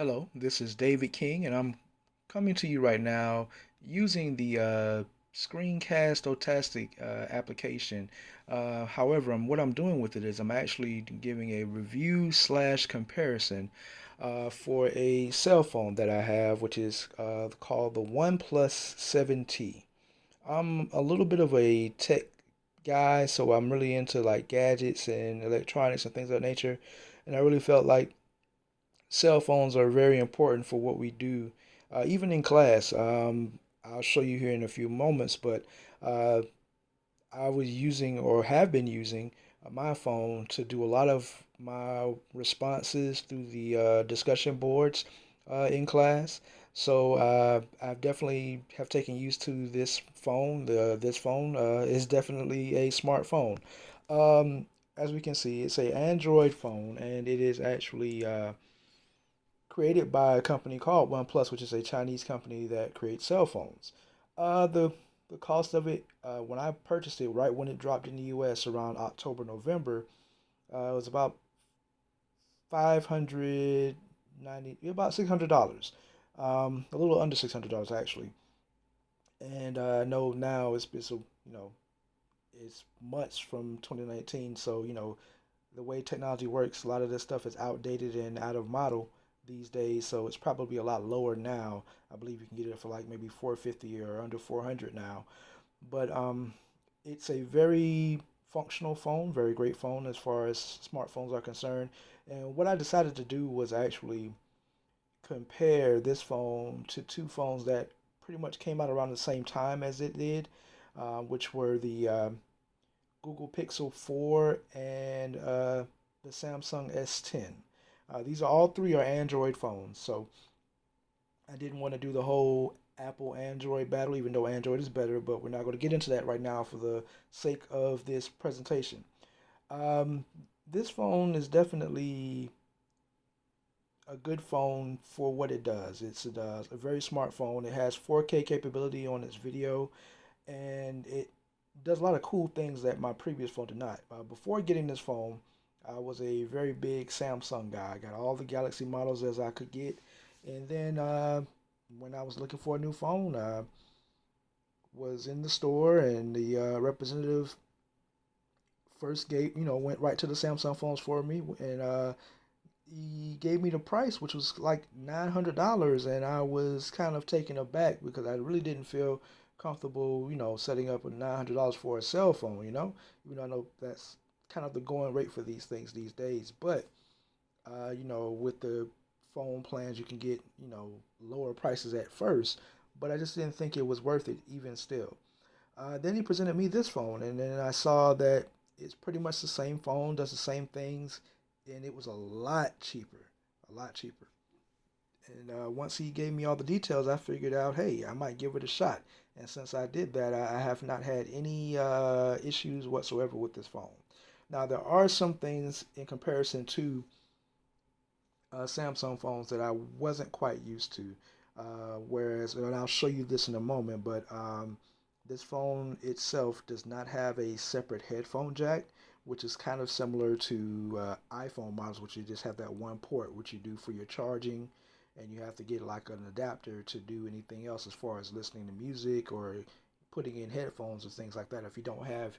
Hello, this is David King, and I'm coming to you right now using the Screencast Otastic application. However, what I'm doing with it is I'm actually giving a review slash comparison for a cell phone that I have, which is called the OnePlus 7T. I'm a little bit of a tech guy, so I'm really into like gadgets and electronics and things of that nature. And I really felt like cell phones are very important for what we do, even in class. I'll show you here in a few moments, but uh, I was using or have been using my phone to do a lot of my responses through the discussion boards in class. So I've definitely have taken used to this phone. This phone is definitely a smartphone. Um, as we can see, it's a Android phone, and it is actually created by a company called OnePlus, which is a Chinese company that creates cell phones. The cost of it, when I purchased it, right when it dropped in the U.S. around October, November, it was about 590, about $600, a little under $600 actually. And I know now it's months from 2019, so the way technology works, a lot of this stuff is outdated and out of model these days, so it's probably a lot lower now. I believe you can get it for like maybe 450 or under 400 now. But it's a very functional phone, very great phone as far as smartphones are concerned. And what I decided to do was actually compare this phone to two phones that pretty much came out around the same time as it did, which were the Google Pixel 4 and the Samsung S10. These are all three are Android phones, so I didn't want to do the whole Apple Android battle, even though Android is better, but we're not going to get into that right now for the sake of this presentation. Um, this phone is definitely a good phone for what it does. It's a very smart phone. It has 4K capability on its video, and it does a lot of cool things that my previous phone did not. Before getting this phone, I was a very big Samsung guy. I got all the Galaxy models as I could get, and then when I was looking for a new phone, I was in the store, and the representative first went right to the Samsung phones for me, and he gave me the price, which was like $900, and I was kind of taken aback because I really didn't feel comfortable, setting up with $900 for a cell phone, even though I know that's kind of the going rate for these things these days. But with the phone plans, you can get, lower prices at first, but I just didn't think it was worth it even still. Then he presented me this phone, and then I saw that it's pretty much the same phone, does the same things, and it was a lot cheaper, a lot cheaper. And once he gave me all the details, I figured out, hey, I might give it a shot. And since I did that, I have not had any issues whatsoever with this phone. Now, there are some things in comparison to Samsung phones that I wasn't quite used to. Whereas, and I'll show you this in a moment, but this phone itself does not have a separate headphone jack, which is kind of similar to iPhone models, which you just have that one port, which you do for your charging, and you have to get like an adapter to do anything else as far as listening to music or putting in headphones or things like that if you don't have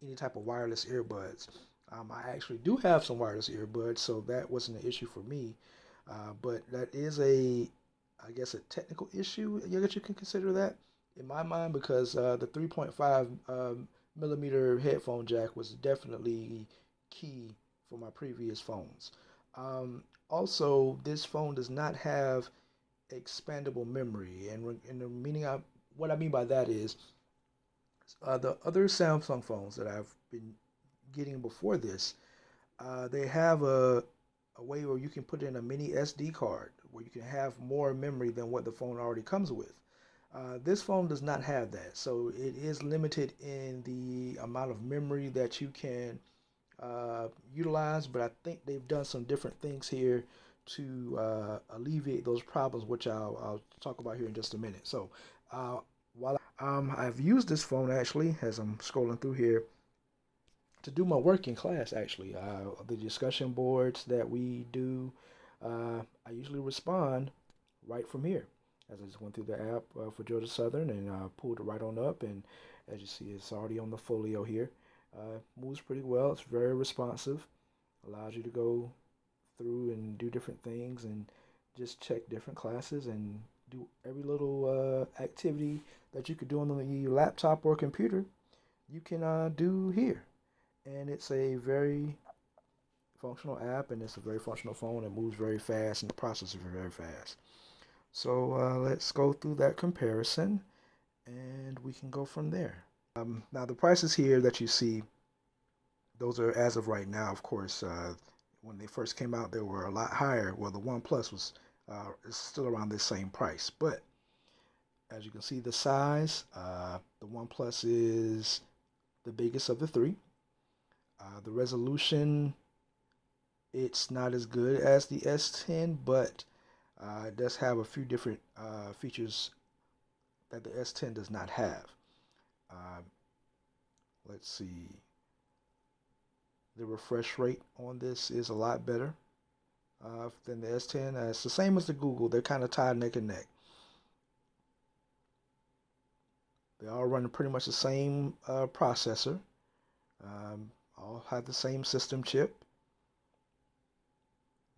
any type of wireless earbuds. I actually do have some wireless earbuds, so that wasn't an issue for me. But that is I guess, a technical issue. I guess you can consider that in my mind because the 3.5 millimeter headphone jack was definitely key for my previous phones. Also, this phone does not have expandable memory, and the meaning what I mean by that is the other Samsung phones that I've been getting before this, they have a way where you can put in a mini SD card where you can have more memory than what the phone already comes with. This phone does not have that, so it is limited in the amount of memory that you can utilize. But I think they've done some different things here to alleviate those problems, which I'll talk about here in just a minute. So while I've used this phone actually as I'm scrolling through here to do my work in class actually. The discussion boards that we do, I usually respond right from here. As I just went through the app for Georgia Southern and pulled it right on up, and as you see, it's already on the folio here. Moves pretty well. It's very responsive. Allows you to go through and do different things and just check different classes and do every little activity that you could do on your laptop or computer. You can do here, and it's a very functional app, and it's a very functional phone. It moves very fast, and the processors are very fast. So let's go through that comparison, and we can go from there. Now the prices here that you see, those are as of right now. Of course, when they first came out, they were a lot higher. Well, the OnePlus was is still around the same price, but as you can see, the size, the OnePlus is the biggest of the three. The resolution, it's not as good as the S10, but it does have a few different features that the S10 does not have. Uh, let's see. The refresh rate on this is a lot better than the S10. It's the same as the Google. They're kind of tied neck and neck. They all run pretty much the same processor. All have the same system chip.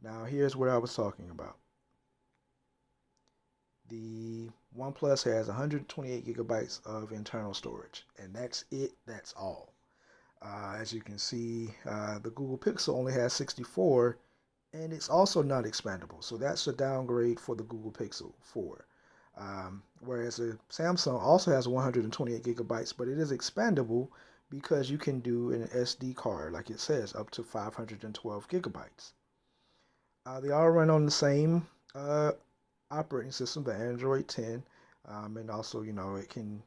Now here's what I was talking about. The OnePlus has 128 gigabytes of internal storage, and that's it. That's all. As you can see, the Google Pixel only has 64, and it's also not expandable. So that's a downgrade for the Google Pixel 4. Whereas the Samsung also has 128 gigabytes, but it is expandable because you can do an SD card, like it says, up to 512 gigabytes. They all run on the same operating system, the Android 10, and also, it can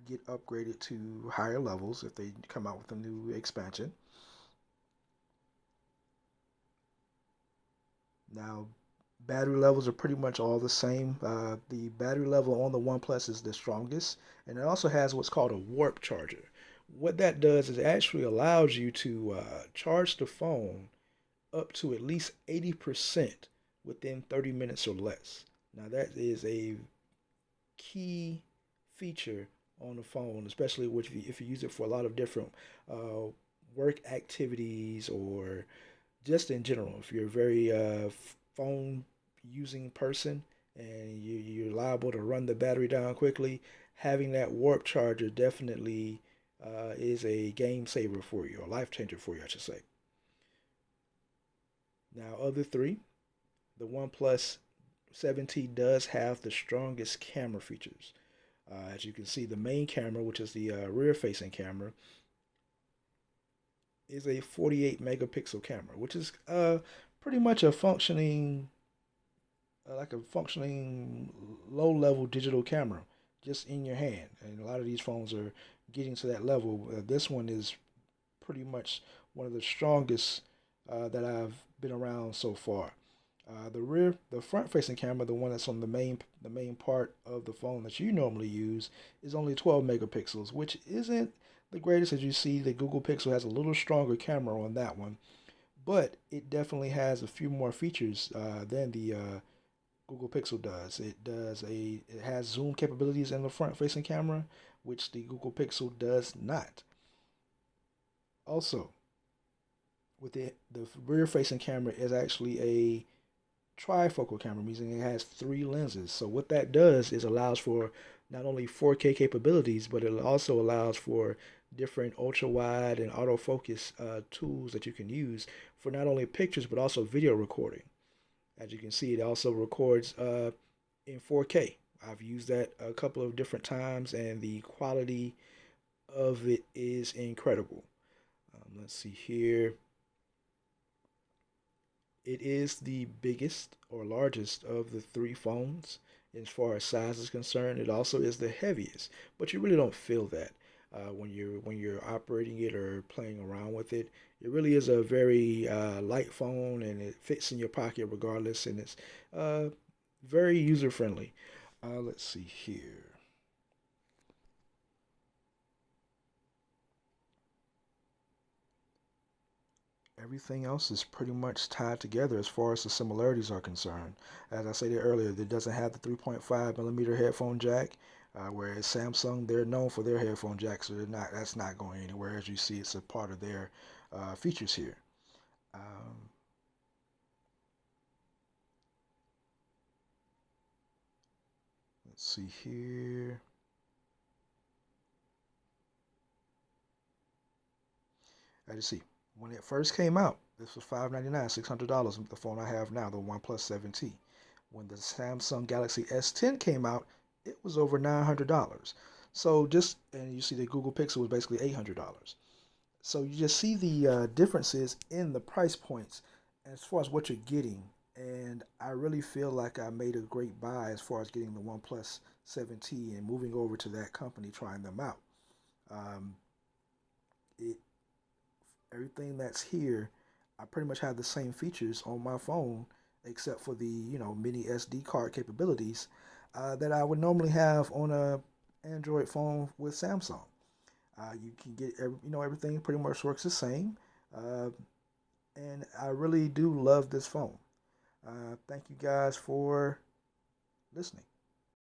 get upgraded to higher levels if they come out with a new expansion. Now, battery levels are pretty much all the same. The battery level on the OnePlus is the strongest, and it also has what's called a warp charger. What that does is it actually allows you to charge the phone up to at least 80% within 30 minutes or less. Now, that is a key feature on the phone, especially if you use it for a lot of different uh, work activities or just in general. If you're a very phone using person and you're liable to run the battery down quickly, having that warp charger definitely is a game saver for you, or life changer for you, I should say. Now, of the three, the OnePlus 7T does have the strongest camera features. As you can see, the main camera, which is the rear-facing camera, is a 48 megapixel camera, which is pretty much a functioning, like a functioning low-level digital camera, just in your hand. And a lot of these phones are getting to that level. This one is pretty much one of the strongest that I've been around so far. The front-facing camera, the one that's on the main part of the phone that you normally use, is only 12 megapixels, which isn't the greatest. As you see, the Google Pixel has a little stronger camera on that one, but it definitely has a few more features than the Google Pixel does. It has zoom capabilities in the front-facing camera, which the Google Pixel does not. Also, with the rear-facing camera is actually a trifocal camera, meaning it has three lenses. So what that does is allows for not only 4K capabilities, but it also allows for different ultra wide and autofocus tools that you can use for not only pictures but also video recording. As you can see, it also records in 4K. I've used that a couple of different times, and the quality of it is incredible. Let's see here. It is the biggest or largest of the three phones as far as size is concerned. It also is the heaviest, but you really don't feel that when you're operating it or playing around with it. It really is a very light phone, and it fits in your pocket regardless, and it's very user friendly. Let's see here. Everything else is pretty much tied together as far as the similarities are concerned. As I stated earlier, it doesn't have the 3.5 millimeter headphone jack, whereas Samsung, they're known for their headphone jack, so that's not going anywhere. As you see, it's a part of their features here. Um, let's see here. As you see, when it first came out, this was $599, $600. The phone I have now, the OnePlus 7T. When the Samsung Galaxy S10 came out, it was over $900. So and you see the Google Pixel was basically $800. So you just see the differences in the price points as far as what you're getting. And I really feel like I made a great buy as far as getting the OnePlus 7T and moving over to that company, trying them out. Um, it Everything that's here, I pretty much have the same features on my phone, except for the mini SD card capabilities that I would normally have on a Android phone with Samsung. You can get everything pretty much works the same, uh, and I really do love this phone. Thank you guys for listening.